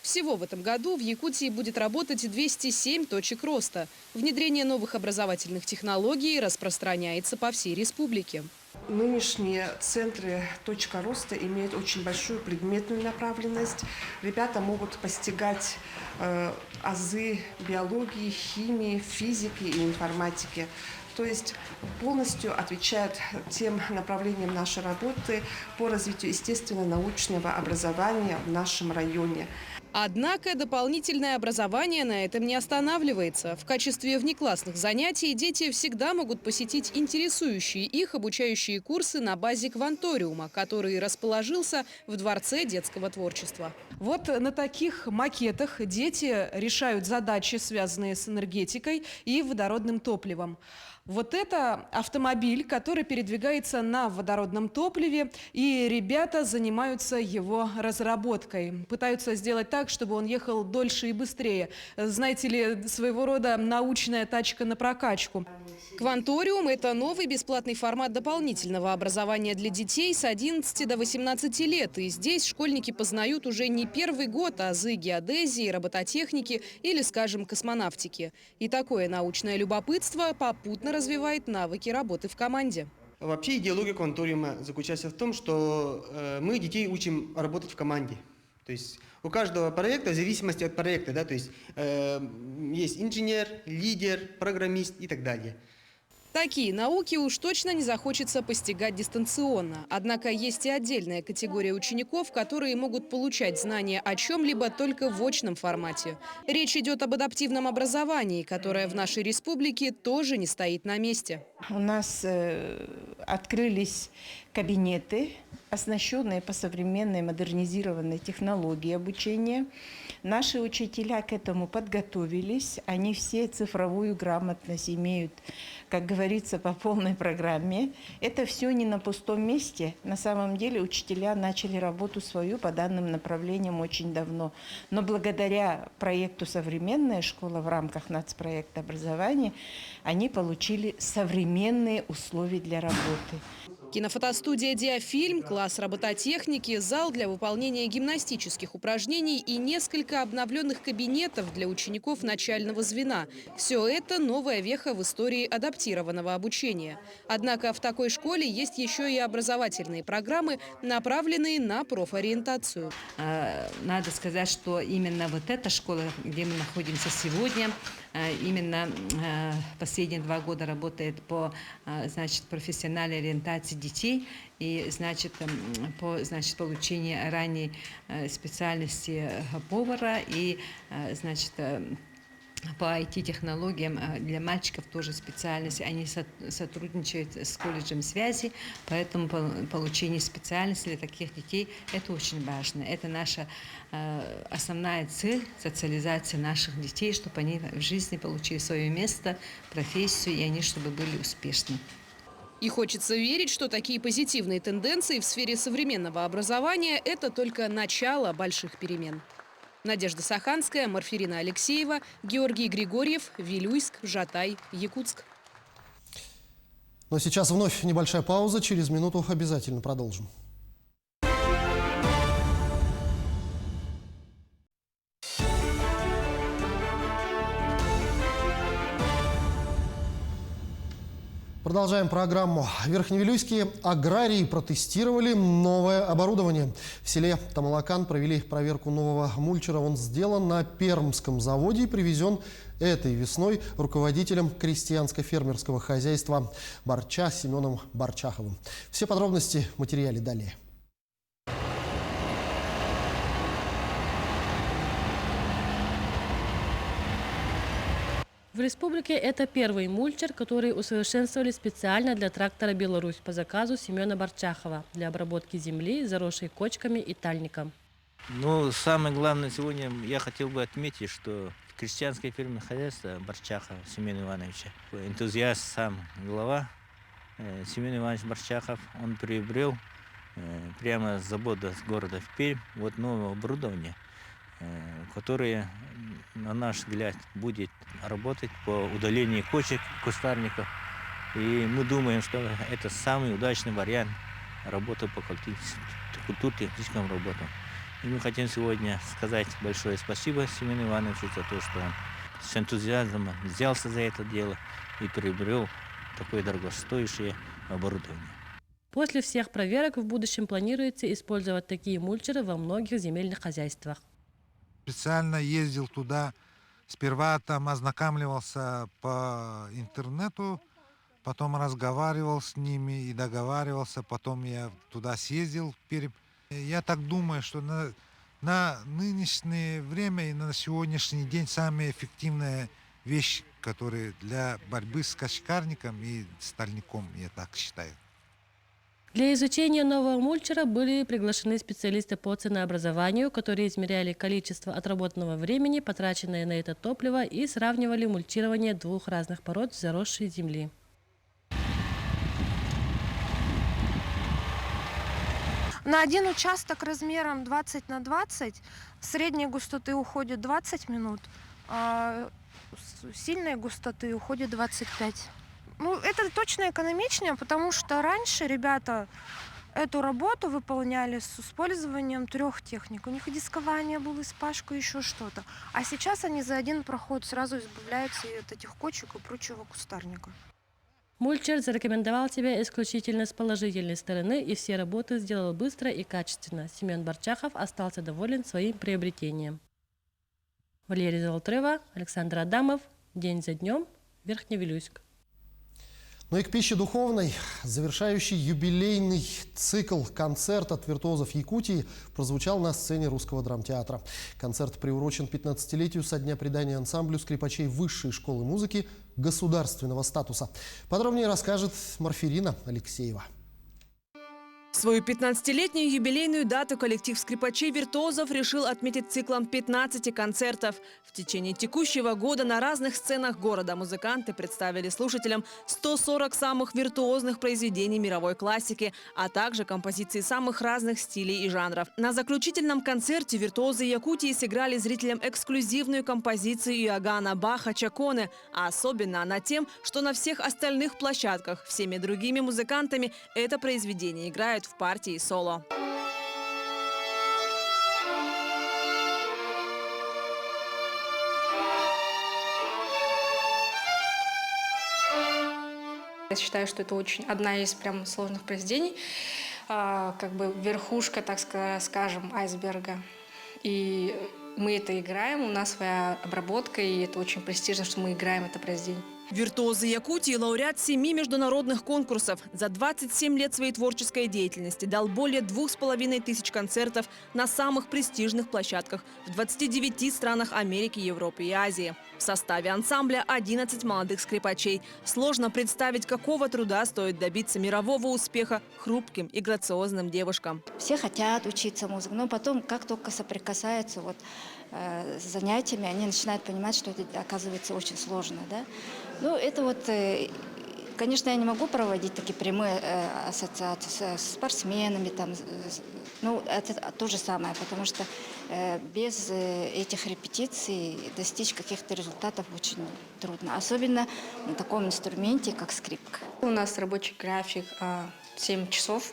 Всего в этом году в Якутии будет работать 207 точек роста. Внедрение новых образовательных технологий распространяется по всей республике. Нынешние центры «Точка роста» имеют очень большую предметную направленность. Ребята могут постигать азы биологии, химии, физики и информатики. То есть полностью отвечают тем направлениям нашей работы по развитию естественно-научного образования в нашем районе. Однако дополнительное образование на этом не останавливается. В качестве внеклассных занятий дети всегда могут посетить интересующие их обучающие курсы на базе кванториума, который расположился в Дворце детского творчества. Вот на таких макетах дети решают задачи, связанные с энергетикой и водородным топливом. Вот это автомобиль, который передвигается на водородном топливе, и ребята занимаются его разработкой. Пытаются сделать так, чтобы он ехал дольше и быстрее. Знаете ли, своего рода научная тачка на прокачку. Кванториум – это новый бесплатный формат дополнительного образования для детей с 11 до 18 лет. И здесь школьники познают уже не первый год азы геодезии, робототехники или, скажем, космонавтики. И такое научное любопытство попутно развивает навыки работы в команде. Вообще идеология кванториума заключается в том, что мы детей учим работать в команде. То есть у каждого проекта, в зависимости от проекта, да, то есть есть инженер, лидер, программист и так далее. Такие науки уж точно не захочется постигать дистанционно. Однако есть и отдельная категория учеников, которые могут получать знания о чем-либо только в очном формате. Речь идет об адаптивном образовании, которое в нашей республике тоже не стоит на месте. У нас открылись кабинеты, оснащенные по современной модернизированной технологии обучения. Наши учителя к этому подготовились. Они все цифровую грамотность имеют, как говорится, по полной программе. Это все не на пустом месте. На самом деле учителя начали работу свою по данным направлениям очень давно. Но благодаря проекту «Современная школа» в рамках нацпроекта образования они получили современные условия для работы. Кинофотостудия «Диафильм», класс робототехники, зал для выполнения гимнастических упражнений и несколько обновленных кабинетов для учеников начального звена. Все это новая веха в истории адаптированного обучения. Однако в такой школе есть еще и образовательные программы, направленные на профориентацию. Надо сказать, что именно вот эта школа, где мы находимся сегодня, именно последние 2 года работает по профессиональной ориентации детей и по получению ранней специальности повара и по IT-технологиям для мальчиков тоже специальность. Они сотрудничают с колледжем связи, поэтому получение специальности для таких детей – это очень важно. Это наша основная цель – социализация наших детей, чтобы они в жизни получили свое место, профессию, и они чтобы были успешны. И хочется верить, что такие позитивные тенденции в сфере современного образования – это только начало больших перемен. Надежда Саханская, Марфирина Алексеева, Георгий Григорьев, Вилюйск, Жатай, Якутск. Но сейчас вновь небольшая пауза. Через минуту обязательно продолжим. Продолжаем программу. Верхневилюйские аграрии протестировали новое оборудование. В селе Тамалакан провели проверку нового мульчера. Он сделан на Пермском заводе и привезен этой весной руководителем крестьянско-фермерского хозяйства Барча Семеном Барчаховым. Все подробности в материале далее. В республике это первый мульчер, который усовершенствовали специально для трактора «Беларусь» по заказу Семена Барчахова для обработки земли, заросшей кочками и тальником. Самое главное сегодня я хотел бы отметить, что крестьянское фермерное хозяйство Барчахова Семена Ивановича, энтузиаст, сам глава Семен Иванович Барчахов, он приобрел прямо с завода с города в Пермь новое оборудование, которое, на наш взгляд, будет работать по удалению кочек, кустарников. И мы думаем, что это самый удачный вариант работы по культурно-техническим работам. И мы хотим сегодня сказать большое спасибо Семену Ивановичу за то, что он с энтузиазмом взялся за это дело и приобрел такое дорогостоящее оборудование. После всех проверок в будущем планируется использовать такие мульчеры во многих земельных хозяйствах. Специально ездил туда, сперва там ознакомливался по интернету, потом разговаривал с ними и договаривался, потом я туда съездил в Пермь. Я так думаю, что на нынешнее время и на сегодняшний день самая эффективная вещь, которая для борьбы с кочкарником и стальником, я так считаю. Для изучения нового мульчера были приглашены специалисты по ценообразованию, которые измеряли количество отработанного времени, потраченное на это топливо, и сравнивали мульчирование 2 разных пород заросшей земли. На один участок размером 20 на 20 средней густоты уходит 20 минут, а сильной густоты уходит 25. Это точно экономичнее, потому что раньше ребята эту работу выполняли с использованием 3 техник. У них и дискование было, и спашка, еще что-то. А сейчас они за один проход сразу избавляются от этих кочек и прочего кустарника. Мульчер зарекомендовал себя исключительно с положительной стороны и все работы сделал быстро и качественно. Семен Барчахов остался доволен своим приобретением. Валерия Золотарева, Александр Адамов. День за днем. Верхневилюйск. Ну и к пище духовной. Завершающий юбилейный цикл «Концерт от виртуозов Якутии» прозвучал на сцене Русского драмтеатра. Концерт приурочен 15-летию со дня придания ансамблю скрипачей Высшей школы музыки государственного статуса. Подробнее расскажет Марфирина Алексеева. Свою 15-летнюю юбилейную дату коллектив скрипачей-виртуозов решил отметить циклом 15 концертов. В течение текущего года на разных сценах города музыканты представили слушателям 140 самых виртуозных произведений мировой классики, а также композиции самых разных стилей и жанров. На заключительном концерте виртуозы Якутии сыграли зрителям эксклюзивную композицию Иоганна Баха «Чаконе», а особенно она тем, что на всех остальных площадках всеми другими музыкантами это произведение играют в партии соло. Я считаю, что это одна из прям сложных произведений, как бы верхушка, так скажем, айсберга. И мы это играем, у нас своя обработка, и это очень престижно, что мы играем это произведение. Виртуозы Якутии – лауреат 7 международных конкурсов. За 27 лет своей творческой деятельности дал более 2500 концертов на самых престижных площадках в 29 странах Америки, Европы и Азии. В составе ансамбля 11 молодых скрипачей. Сложно представить, какого труда стоит добиться мирового успеха хрупким и грациозным девушкам. Все хотят учиться музыке, но потом, как только соприкасаются с занятиями, они начинают понимать, что это оказывается очень сложно. Да? Ну, это конечно, я не могу проводить такие прямые ассоциации с спортсменами. Это то же самое, потому что без этих репетиций достичь каких-то результатов очень трудно. Особенно на таком инструменте, как скрипка. У нас рабочий график 7 часов.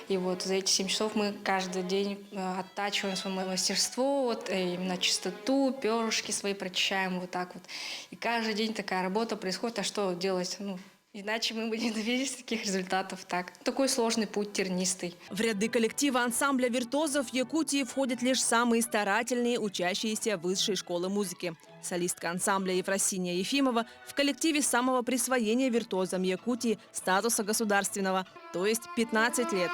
И за эти 7 часов мы каждый день оттачиваем свое мастерство, именно чистоту, перышки свои прочищаем вот так вот. И каждый день такая работа происходит. А что делать? Иначе мы бы не добились таких результатов. Такой сложный путь, тернистый. В ряды коллектива ансамбля виртуозов Якутии входят лишь самые старательные учащиеся Высшей школы музыки. Солистка ансамбля Ефросинья Ефимова в коллективе с самого присвоения виртуозам Якутии статуса государственного, то есть 15 лет.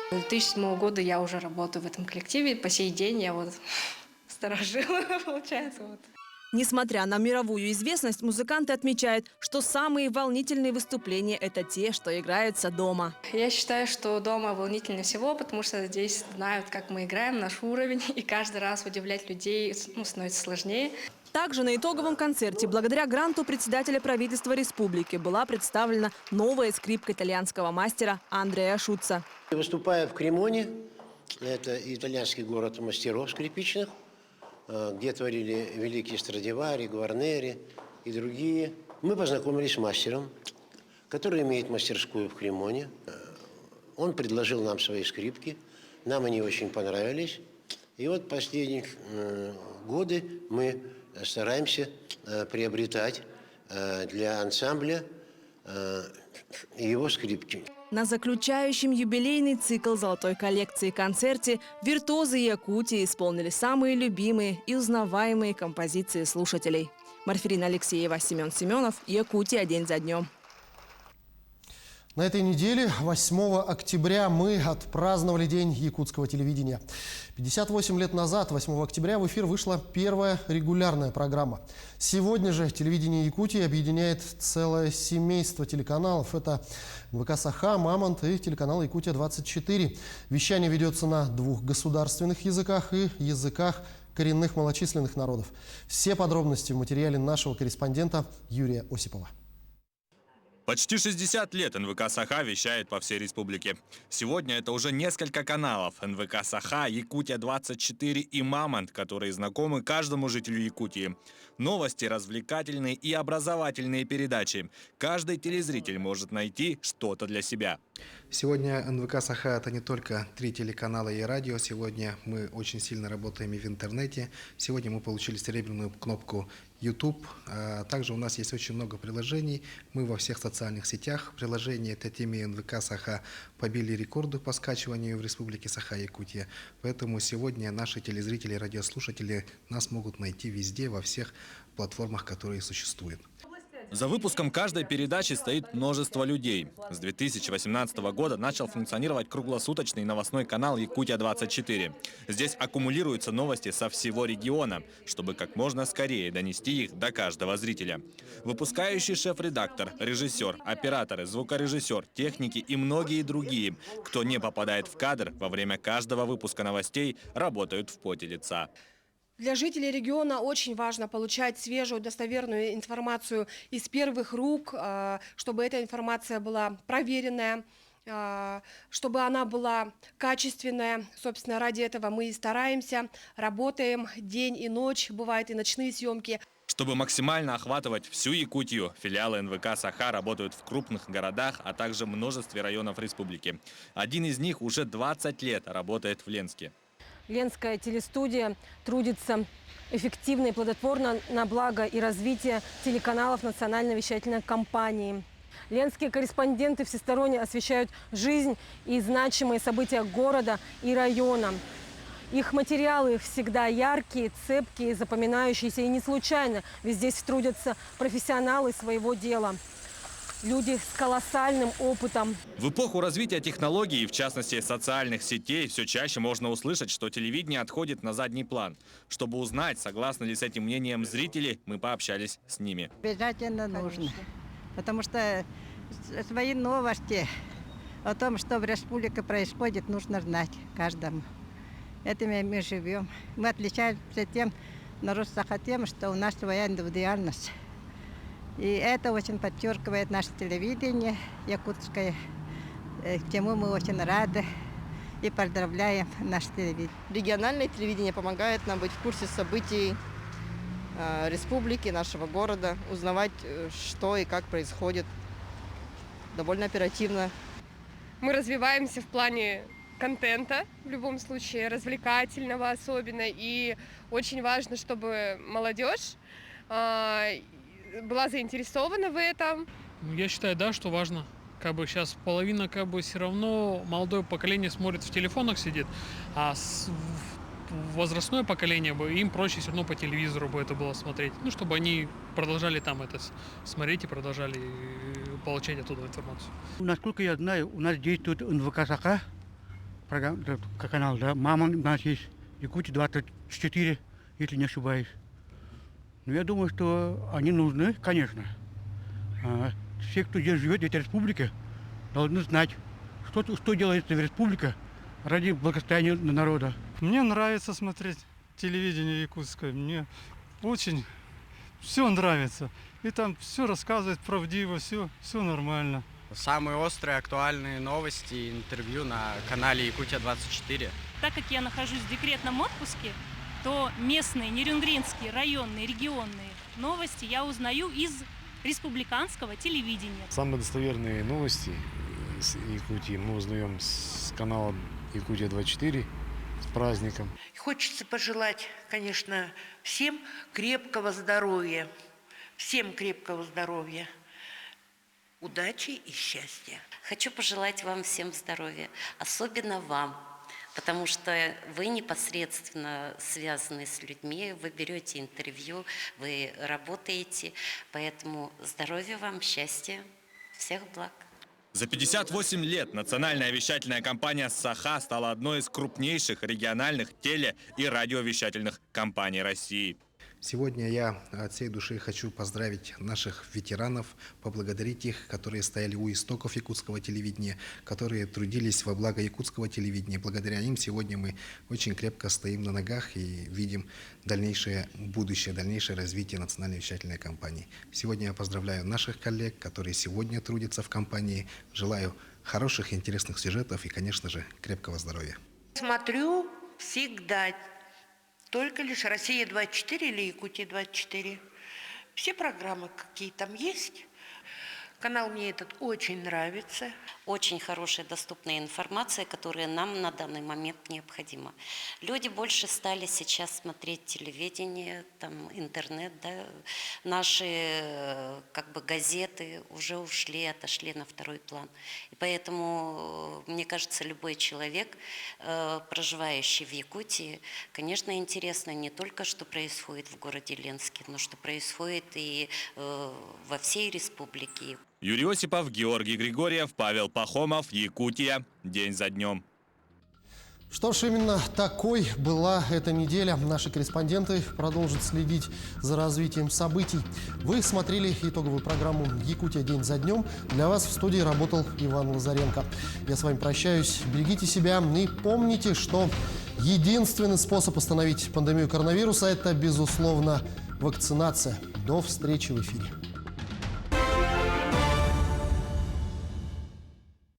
С 2007 года я уже работаю в этом коллективе. По сей день я сторожила, получается. Несмотря на мировую известность, музыканты отмечают, что самые волнительные выступления – это те, что играются дома. Я считаю, что дома волнительнее всего, потому что здесь знают, как мы играем, наш уровень, и каждый раз удивлять людей становится сложнее. Также на итоговом концерте благодаря гранту председателя правительства республики была представлена новая скрипка итальянского мастера Андреа Шуца. Выступая в Кремоне, это итальянский город мастеров скрипичных, где творили великие Страдивари, Гварнери и другие, мы познакомились с мастером, который имеет мастерскую в Кремоне. Он предложил нам свои скрипки, нам они очень понравились. И последние годы мы стараемся приобретать для ансамбля его скрипки. На заключающем юбилейный цикл золотой коллекции концерте виртуозы Якутии исполнили самые любимые и узнаваемые композиции слушателей. Марфирина Алексеева, Семен Семенов, Якутия день за днем. На этой неделе, 8 октября, мы отпраздновали День якутского телевидения. 58 лет назад, 8 октября, в эфир вышла первая регулярная программа. Сегодня же телевидение Якутии объединяет целое семейство телеканалов. Это НВК «Саха», «Мамонт» и телеканал «Якутия-24». Вещание ведется на 2 государственных языках и языках коренных малочисленных народов. Все подробности в материале нашего корреспондента Юрия Осипова. Почти 60 лет НВК «Саха» вещает по всей республике. Сегодня это уже несколько каналов. НВК «Саха», «Якутия-24» и «Мамонт», которые знакомы каждому жителю Якутии. Новости, развлекательные и образовательные передачи. Каждый телезритель может найти что-то для себя. Сегодня НВК «Саха» – это не только 3 телеканала и радио. Сегодня мы очень сильно работаем и в интернете. Сегодня мы получили серебряную кнопку YouTube. Также у нас есть очень много приложений. Мы во всех социальных сетях. Приложения этой темы НВК Саха побили рекорды по скачиванию в Республике Саха-Якутия. Поэтому сегодня наши телезрители, радиослушатели нас могут найти везде, во всех платформах, которые существуют. За выпуском каждой передачи стоит множество людей. С 2018 года начал функционировать круглосуточный новостной канал «Якутия-24». Здесь аккумулируются новости со всего региона, чтобы как можно скорее донести их до каждого зрителя. Выпускающий шеф-редактор, режиссер, операторы, звукорежиссер, техники и многие другие, кто не попадает в кадр во время каждого выпуска новостей, работают в поте лица. Для жителей региона очень важно получать свежую, достоверную информацию из первых рук, чтобы эта информация была проверенная, чтобы она была качественная. Собственно, ради этого мы и стараемся, работаем день и ночь, бывают и ночные съемки. Чтобы максимально охватывать всю Якутию, филиалы НВК «Саха» работают в крупных городах, а также множестве районов республики. Один из них уже 20 лет работает в Ленске. Ленская телестудия трудится эффективно и плодотворно на благо и развитие телеканалов национальной вещательной компании. Ленские корреспонденты всесторонне освещают жизнь и значимые события города и района. Их материалы всегда яркие, цепкие, запоминающиеся и не случайно, ведь здесь трудятся профессионалы своего дела. Люди с колоссальным опытом. В эпоху развития технологий, в частности социальных сетей, все чаще можно услышать, что телевидение отходит на задний план. Чтобы узнать, согласны ли с этим мнением зрители, мы пообщались с ними. Обязательно нужно, потому что свои новости о том, что в республике происходит, нужно знать каждому. Этим мы живем. Мы отличаемся тем, народ Саха, тем, что у нас своя индивидуальность. И это очень подчеркивает наше телевидение якутское, к чему мы очень рады и поздравляем наше телевидение. Региональное телевидение помогает нам быть в курсе событий республики, нашего города, узнавать, что и как происходит довольно оперативно. Мы развиваемся в плане контента, в любом случае, развлекательного особенно. И очень важно, чтобы молодежь была заинтересована в этом. Я считаю, да, что важно. Сейчас половина все равно молодое поколение смотрит в телефонах сидит, а возрастное поколение им проще все равно по телевизору бы это было смотреть. Чтобы они продолжали там это смотреть и продолжали получать оттуда информацию. Насколько я знаю, у нас действует НВК Саха, канал, да, «Мамонт» у нас есть, Якутия-24, если не ошибаюсь. Но я думаю, что они нужны, конечно. Все, кто здесь живет в этой республике, должны знать, что делается в республике ради благосостояния народа. Мне нравится смотреть телевидение якутское. Мне очень все нравится. И там все рассказывает правдиво, все нормально. Самые острые, актуальные новости, интервью на канале Якутия-24. Так как я нахожусь в декретном отпуске, то местные, нерюнгринские, районные, регионные новости я узнаю из республиканского телевидения. Самые достоверные новости из Якутии мы узнаем с канала Якутия-24 с праздником. Хочется пожелать, конечно, всем крепкого здоровья, удачи и счастья. Хочу пожелать вам всем здоровья, особенно вам. Потому что вы непосредственно связаны с людьми, вы берете интервью, вы работаете. Поэтому здоровья вам, счастья, всех благ. За 58 лет национальная вещательная компания «Саха» стала одной из крупнейших региональных теле- и радиовещательных компаний России. Сегодня я от всей души хочу поздравить наших ветеранов, поблагодарить их, которые стояли у истоков якутского телевидения, которые трудились во благо якутского телевидения. Благодаря им сегодня мы очень крепко стоим на ногах и видим дальнейшее будущее, дальнейшее развитие национальной вещательной компании. Сегодня я поздравляю наших коллег, которые сегодня трудятся в компании. Желаю хороших, интересных сюжетов и, конечно же, крепкого здоровья. Смотрю всегда только лишь «Россия-24» или «Якутия-24». Все программы, какие там есть. Канал мне этот очень нравится. Очень хорошая доступная информация, которая нам на данный момент необходима. Люди больше стали сейчас смотреть телевидение, там, интернет, да? Наши как бы газеты уже отошли на второй план. И поэтому, мне кажется, любой человек, проживающий в Якутии, конечно, интересно не только, что происходит в городе Ленске, но что происходит и во всей республике. Юрий Осипов, Георгий Григорьев, Павел Пахомов, Якутия. День за днем. Что ж, именно такой была эта неделя. Наши корреспонденты продолжат следить за развитием событий. Вы смотрели итоговую программу «Якутия. День за днем». Для вас в студии работал Иван Лазаренко. Я с вами прощаюсь. Берегите себя и помните, что единственный способ остановить пандемию коронавируса – это, безусловно, вакцинация. До встречи в эфире.